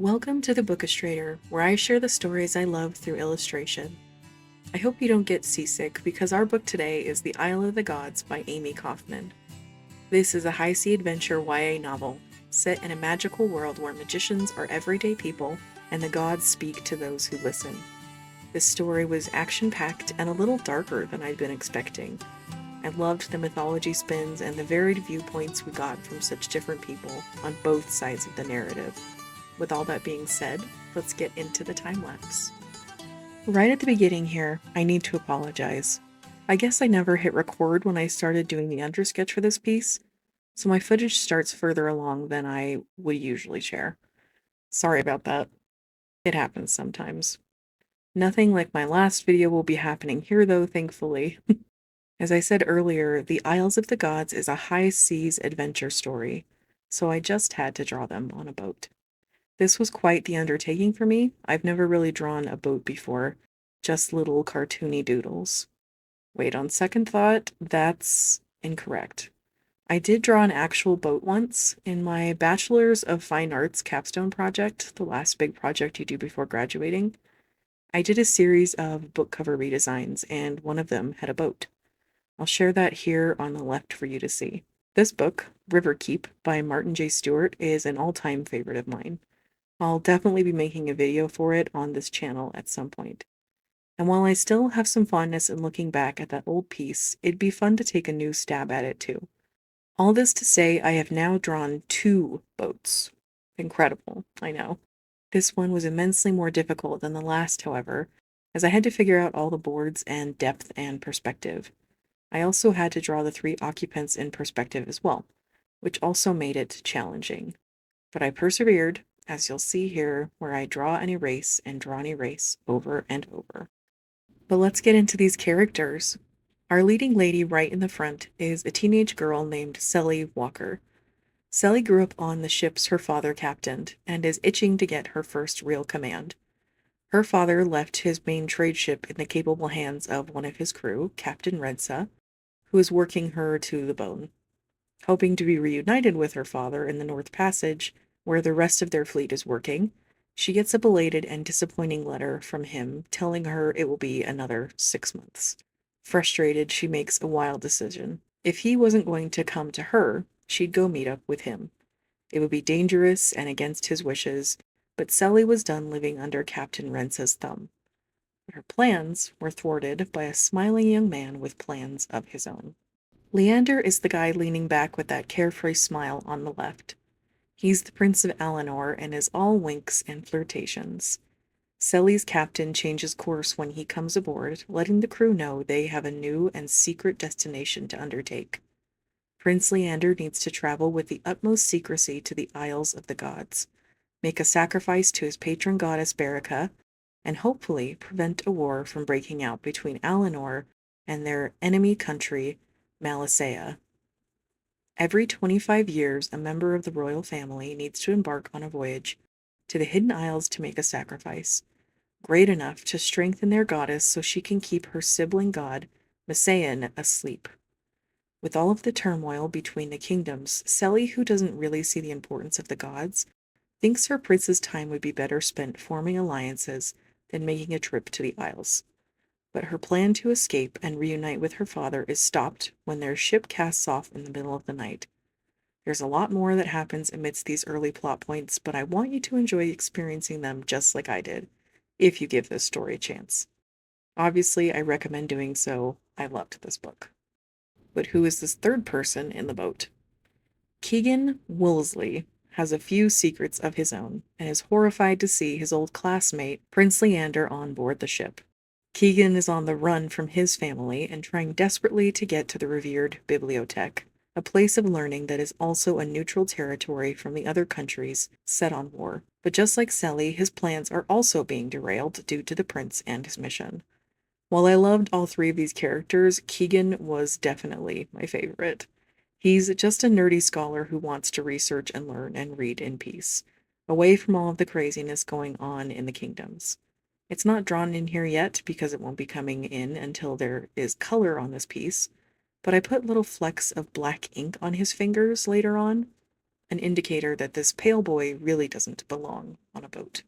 Welcome to the Bookistrator, where I share the stories I love through illustration. I hope you don't get seasick because our book today is The Isle of the Gods by Amie Kaufman. This is a high-sea adventure YA novel set in a magical world where magicians are everyday people and the gods speak to those who listen. This story was action-packed and a little darker than I'd been expecting. I loved the mythology spins and the varied viewpoints we got from such different people on both sides of the narrative. With all that being said, let's get into the time lapse. Right at the beginning here, I need to apologize. I guess I never hit record when I started doing the undersketch for this piece, so my footage starts further along than I would usually share. Sorry about that. It happens sometimes. Nothing like my last video will be happening here though, thankfully. As I said earlier, The Isles of the Gods is a high seas adventure story, so I just had to draw them on a boat. This was quite the undertaking for me. I've never really drawn a boat before, just little cartoony doodles. Wait, on second thought, that's incorrect. I did draw an actual boat once in my Bachelor's of Fine Arts capstone project, the last big project you do before graduating. I did a series of book cover redesigns, and one of them had a boat. I'll share that here on the left for you to see. This book, River Keep by Martin J. Stewart, is an all-time favorite of mine. I'll definitely be making a video for it on this channel at some point. And while I still have some fondness in looking back at that old piece, it'd be fun to take a new stab at it too. All this to say, I have now drawn 2 boats. Incredible, I know. This one was immensely more difficult than the last, however, as I had to figure out all the boards and depth and perspective. I also had to draw the 3 occupants in perspective as well, which also made it challenging. But I persevered, as you'll see here, where I draw and erase and draw and erase over and over. But let's get into these characters. Our leading lady right in the front is a teenage girl named Selly Walker. Selly grew up on the ships her father captained and is itching to get her first real command. Her father left his main trade ship in the capable hands of one of his crew, Captain Redsa, who is working her to the bone. Hoping to be reunited with her father in the North Passage, where the rest of their fleet is working, she gets a belated and disappointing letter from him telling her it will be another 6 months. Frustrated, she makes a wild decision. If he wasn't going to come to her, she'd go meet up with him. It would be dangerous and against his wishes, but Selly was done living under Captain Rensa's thumb. But her plans were thwarted by a smiling young man with plans of his own. Leander is the guy leaning back with that carefree smile on the left. He's the Prince of Alinor and is all winks and flirtations. Selly's captain changes course when he comes aboard, letting the crew know they have a new and secret destination to undertake. Prince Leander needs to travel with the utmost secrecy to the Isles of the Gods, make a sacrifice to his patron goddess Berica, and hopefully prevent a war from breaking out between Alinor and their enemy country, Malacea. Every 25 years, a member of the royal family needs to embark on a voyage to the Hidden Isles to make a sacrifice, great enough to strengthen their goddess so she can keep her sibling god, Masayan, asleep. With all of the turmoil between the kingdoms, Selly, who doesn't really see the importance of the gods, thinks her prince's time would be better spent forming alliances than making a trip to the Isles. But her plan to escape and reunite with her father is stopped when their ship casts off in the middle of the night. There's a lot more that happens amidst these early plot points, but I want you to enjoy experiencing them just like I did, if you give this story a chance. Obviously, I recommend doing so. I loved this book. But who is this third person in the boat? Keegan Woolsey has a few secrets of his own and is horrified to see his old classmate, Prince Leander, on board the ship. Keegan is on the run from his family and trying desperately to get to the revered bibliothèque, a place of learning that is also a neutral territory from the other countries set on war. But just like Selly, his plans are also being derailed due to the prince and his mission. While I loved all 3 of these characters, Keegan was definitely my favorite. He's just a nerdy scholar who wants to research and learn and read in peace, away from all of the craziness going on in the kingdoms. It's not drawn in here yet because it won't be coming in until there is color on this piece, but I put little flecks of black ink on his fingers later on. an indicator that this pale boy really doesn't belong on a boat.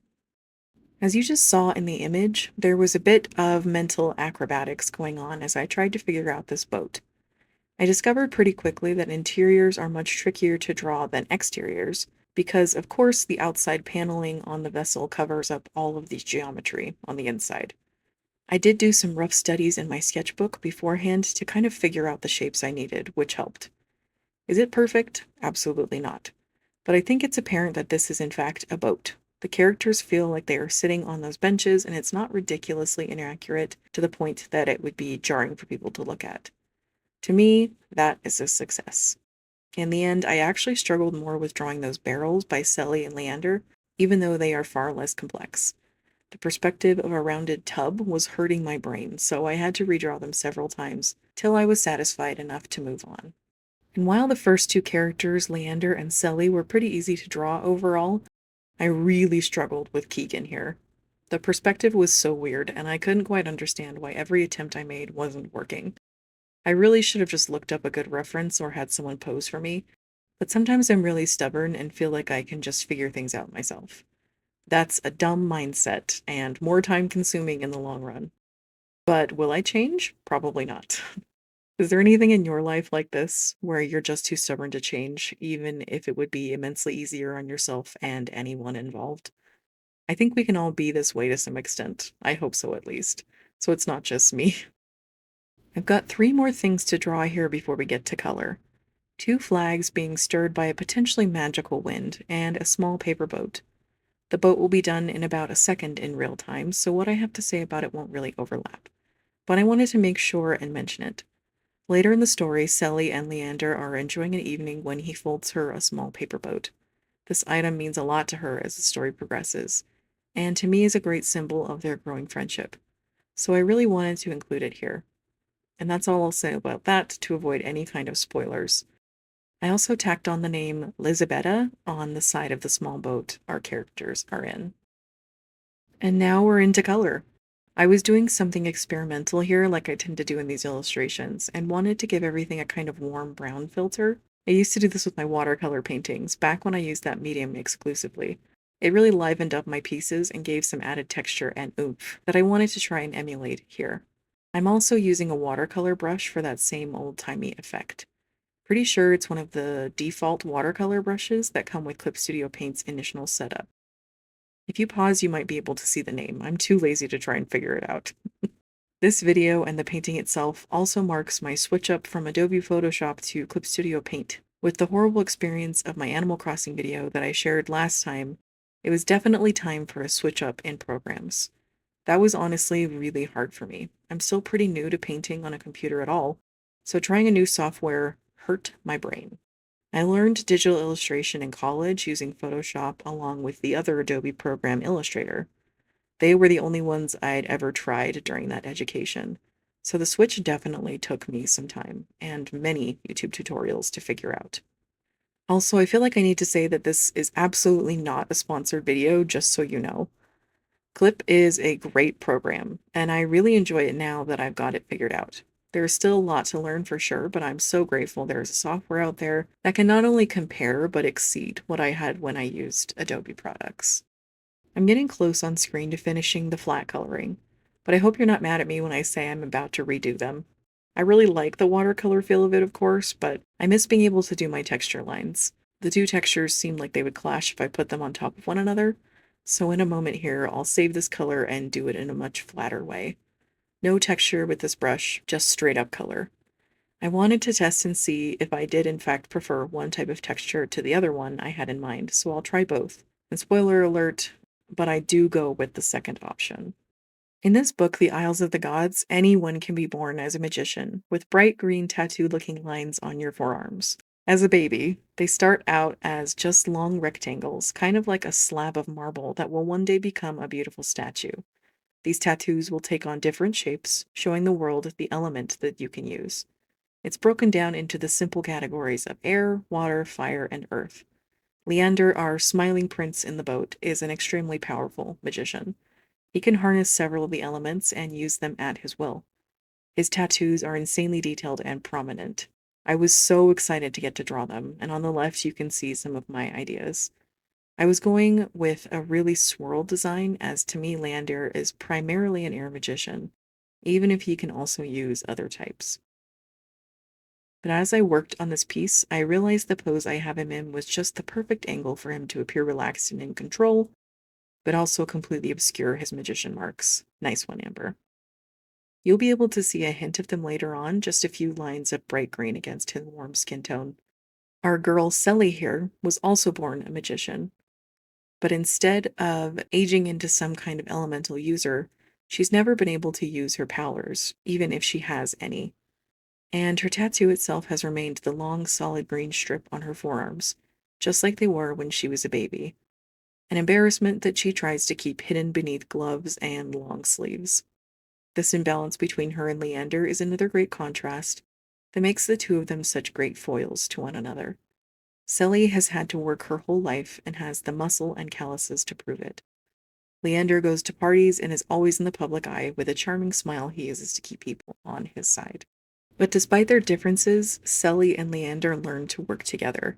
As you just saw in the image, there was a bit of mental acrobatics going on as I tried to figure out this boat. I discovered pretty quickly that interiors are much trickier to draw than exteriors, because of course the outside paneling on the vessel covers up all of the geometry on the inside. I did do some rough studies in my sketchbook beforehand to kind of figure out the shapes I needed, which helped. Is it perfect? Absolutely not. But I think it's apparent that this is in fact a boat. The characters feel like they are sitting on those benches, and it's not ridiculously inaccurate to the point that it would be jarring for people to look at. To me, that is a success. In the end, I actually struggled more with drawing those barrels by Selly and Leander, even though they are far less complex. The perspective of a rounded tub was hurting my brain, so I had to redraw them several times till I was satisfied enough to move on. And while the first two characters, Leander and Selly, were pretty easy to draw overall, I really struggled with Keegan here. The perspective was so weird, and I couldn't quite understand why every attempt I made wasn't working. I really should have just looked up a good reference or had someone pose for me, but sometimes I'm really stubborn and feel like I can just figure things out myself. That's a dumb mindset and more time consuming in the long run. But will I change? Probably not. Is there anything in your life like this where you're just too stubborn to change, even if it would be immensely easier on yourself and anyone involved? I think we can all be this way to some extent. I hope so, at least. So it's not just me. I've got 3 more things to draw here before we get to color. 2 flags being stirred by a potentially magical wind, and a small paper boat. The boat will be done in about a second in real time, so what I have to say about it won't really overlap. But I wanted to make sure and mention it. Later in the story, Selly and Leander are enjoying an evening when he folds her a small paper boat. This item means a lot to her as the story progresses, and to me is a great symbol of their growing friendship. So I really wanted to include it here. And that's all I'll say about that to avoid any kind of spoilers. I also tacked on the name Lizabetta on the side of the small boat our characters are in. And now we're into color. I was doing something experimental here, like I tend to do in these illustrations, and wanted to give everything a kind of warm brown filter. I used to do this with my watercolor paintings, back when I used that medium exclusively. It really livened up my pieces and gave some added texture and oomph that I wanted to try and emulate here. I'm also using a watercolor brush for that same old-timey effect. Pretty sure it's one of the default watercolor brushes that come with Clip Studio Paint's initial setup. If you pause, you might be able to see the name. I'm too lazy to try and figure it out. This video and the painting itself also marks my switch up from Adobe Photoshop to Clip Studio Paint. With the horrible experience of my Animal Crossing video that I shared last time, it was definitely time for a switch up in programs. That was honestly really hard for me. I'm still pretty new to painting on a computer at all, so trying a new software hurt my brain. I learned digital illustration in college using Photoshop along with the other Adobe program Illustrator. They were the only ones I'd ever tried during that education, so the switch definitely took me some time and many YouTube tutorials to figure out. Also, I feel like I need to say that this is absolutely not a sponsored video, just so you know. Clip is a great program, and I really enjoy it now that I've got it figured out. There's still a lot to learn for sure, but I'm so grateful there's a software out there that can not only compare but exceed what I had when I used Adobe products. I'm getting close on screen to finishing the flat coloring, but I hope you're not mad at me when I say I'm about to redo them. I really like the watercolor feel of it, of course, but I miss being able to do my texture lines. The 2 textures seem like they would clash if I put them on top of one another, so in a moment here, I'll save this color and do it in a much flatter way. No texture with this brush, just straight up color. I wanted to test and see if I did in fact prefer one type of texture to the other one I had in mind, so I'll try both. And spoiler alert, but I do go with the second option. In this book, The Isles of the Gods, anyone can be born as a magician, with bright green tattoo-looking lines on your forearms. As a baby, they start out as just long rectangles, kind of like a slab of marble that will one day become a beautiful statue. These tattoos will take on different shapes, showing the world the element that you can use. It's broken down into the simple categories of air, water, fire, and earth. Leander, our smiling prince in the boat, is an extremely powerful magician. He can harness several of the elements and use them at his will. His tattoos are insanely detailed and prominent. I was so excited to get to draw them, and on the left you can see some of my ideas. I was going with a really swirl design, as to me Leander is primarily an air magician, even if he can also use other types. But as I worked on this piece, I realized the pose I have him in was just the perfect angle for him to appear relaxed and in control, but also completely obscure his magician marks. Nice one, Amber. You'll be able to see a hint of them later on, just a few lines of bright green against his warm skin tone. Our girl Selly here was also born a magician, but instead of aging into some kind of elemental user, she's never been able to use her powers, even if she has any. And her tattoo itself has remained the long, solid green strip on her forearms, just like they were when she was a baby. An embarrassment that she tries to keep hidden beneath gloves and long sleeves. This imbalance between her and Leander is another great contrast that makes the two of them such great foils to one another. Selly has had to work her whole life and has the muscle and calluses to prove it. Leander goes to parties and is always in the public eye with a charming smile he uses to keep people on his side. But despite their differences, Selly and Leander learn to work together,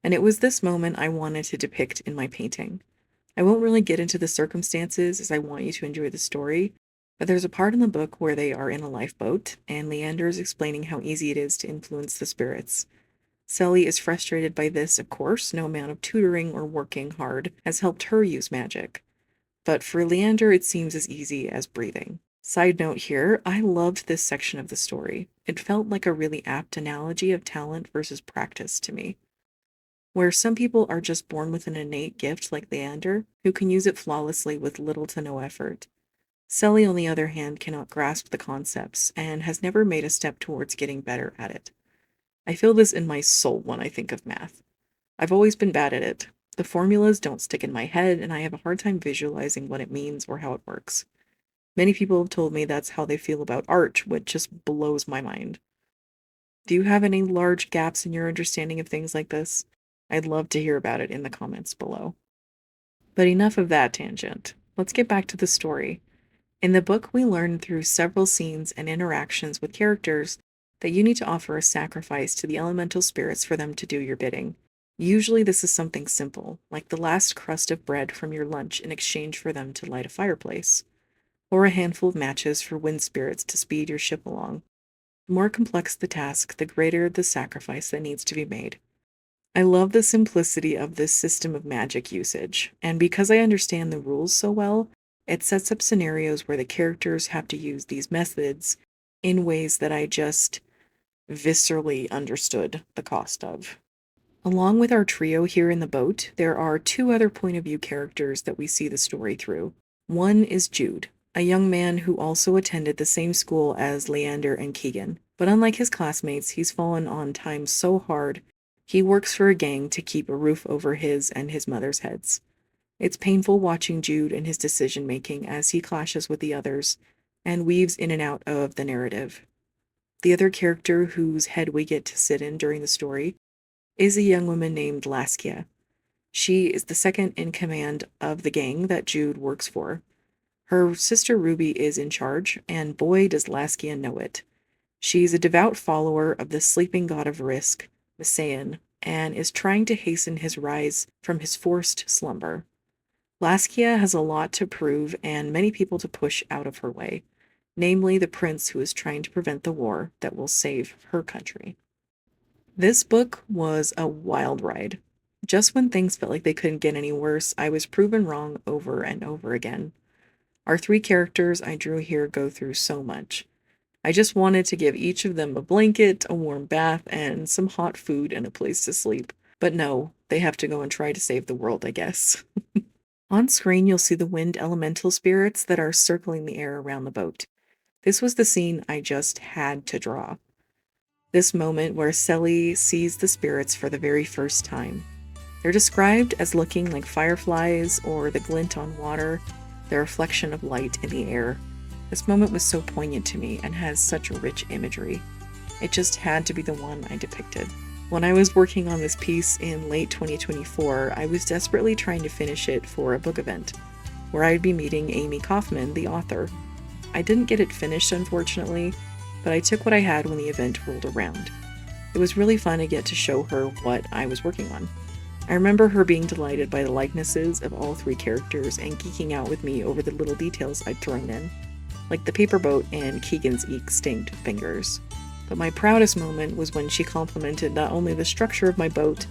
and it was this moment I wanted to depict in my painting. I won't really get into the circumstances as I want you to enjoy the story, but there's a part in the book where they are in a lifeboat, and Leander is explaining how easy it is to influence the spirits. Selly is frustrated by this, of course. No amount of tutoring or working hard has helped her use magic. But for Leander, it seems as easy as breathing. Side note here, I loved this section of the story. It felt like a really apt analogy of talent versus practice to me. Where some people are just born with an innate gift like Leander, who can use it flawlessly with little to no effort. Selly, on the other hand, cannot grasp the concepts and has never made a step towards getting better at it. I feel this in my soul when I think of math. I've always been bad at it. The formulas don't stick in my head, and I have a hard time visualizing what it means or how it works. Many people have told me that's how they feel about art, which just blows my mind. Do you have any large gaps in your understanding of things like this? I'd love to hear about it in the comments below. But enough of that tangent. Let's get back to the story. In the book, we learn through several scenes and interactions with characters that you need to offer a sacrifice to the elemental spirits for them to do your bidding. Usually this is something simple, like the last crust of bread from your lunch in exchange for them to light a fireplace, or a handful of matches for wind spirits to speed your ship along. The more complex the task, the greater the sacrifice that needs to be made. I love the simplicity of this system of magic usage, and because I understand the rules so well, it sets up scenarios where the characters have to use these methods in ways that I just viscerally understood the cost of. Along with our trio here in the boat, there are two other point of view characters that we see the story through. One is Jude, a young man who also attended the same school as Leander and Keegan, but unlike his classmates, he's fallen on times so hard, he works for a gang to keep a roof over his and his mother's heads. It's painful watching Jude and his decision-making as he clashes with the others and weaves in and out of the narrative. The other character whose head we get to sit in during the story is a young woman named Laskia. She is the second in command of the gang that Jude works for. Her sister Ruby is in charge, and boy does Laskia know it. She's a devout follower of the sleeping god of risk, Messian, and is trying to hasten his rise from his forced slumber. Laskia has a lot to prove and many people to push out of her way, namely the prince who is trying to prevent the war that will save her country. This book was a wild ride. Just when things felt like they couldn't get any worse, I was proven wrong over and over again. Our three characters I drew here go through so much. I just wanted to give each of them a blanket, a warm bath, and some hot food and a place to sleep. But no, they have to go and try to save the world, I guess. On screen, you'll see the wind elemental spirits that are circling the air around the boat. This was the scene I just had to draw. This moment where Selly sees the spirits for the very first time. They're described as looking like fireflies or the glint on water, the reflection of light in the air. This moment was so poignant to me and has such rich imagery. It just had to be the one I depicted. When I was working on this piece in late 2024, I was desperately trying to finish it for a book event, where I'd be meeting Amie Kaufman, the author. I didn't get it finished, unfortunately, but I took what I had when the event rolled around. It was really fun to get to show her what I was working on. I remember her being delighted by the likenesses of all 3 characters and geeking out with me over the little details I'd thrown in, like the paper boat and Keegan's extinct fingers. But my proudest moment was when she complimented not only the structure of my boat,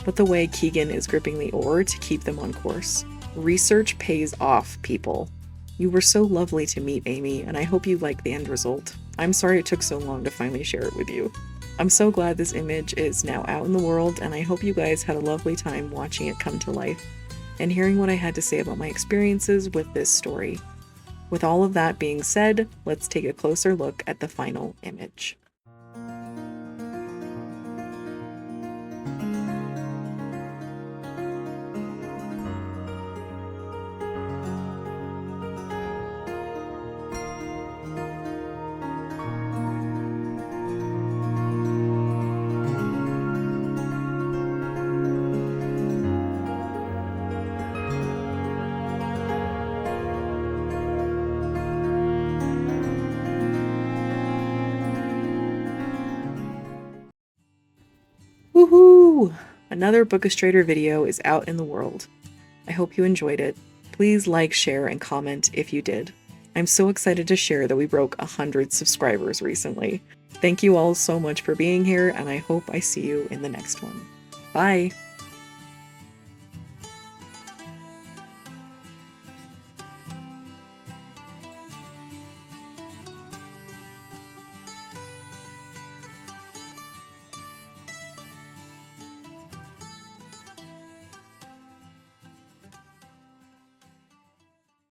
but the way Keegan is gripping the oar to keep them on course. Research pays off, people. You were so lovely to meet, Amie, and I hope you like the end result. I'm sorry it took so long to finally share it with you. I'm so glad this image is now out in the world, and I hope you guys had a lovely time watching it come to life and hearing what I had to say about my experiences with this story. With all of that being said, let's take a closer look at the final image. Woohoo! Another Bookistrator video is out in the world. I hope you enjoyed it. Please like, share, and comment if you did. I'm so excited to share that we broke 100 subscribers recently. Thank you all so much for being here, and I hope I see you in the next one. Bye!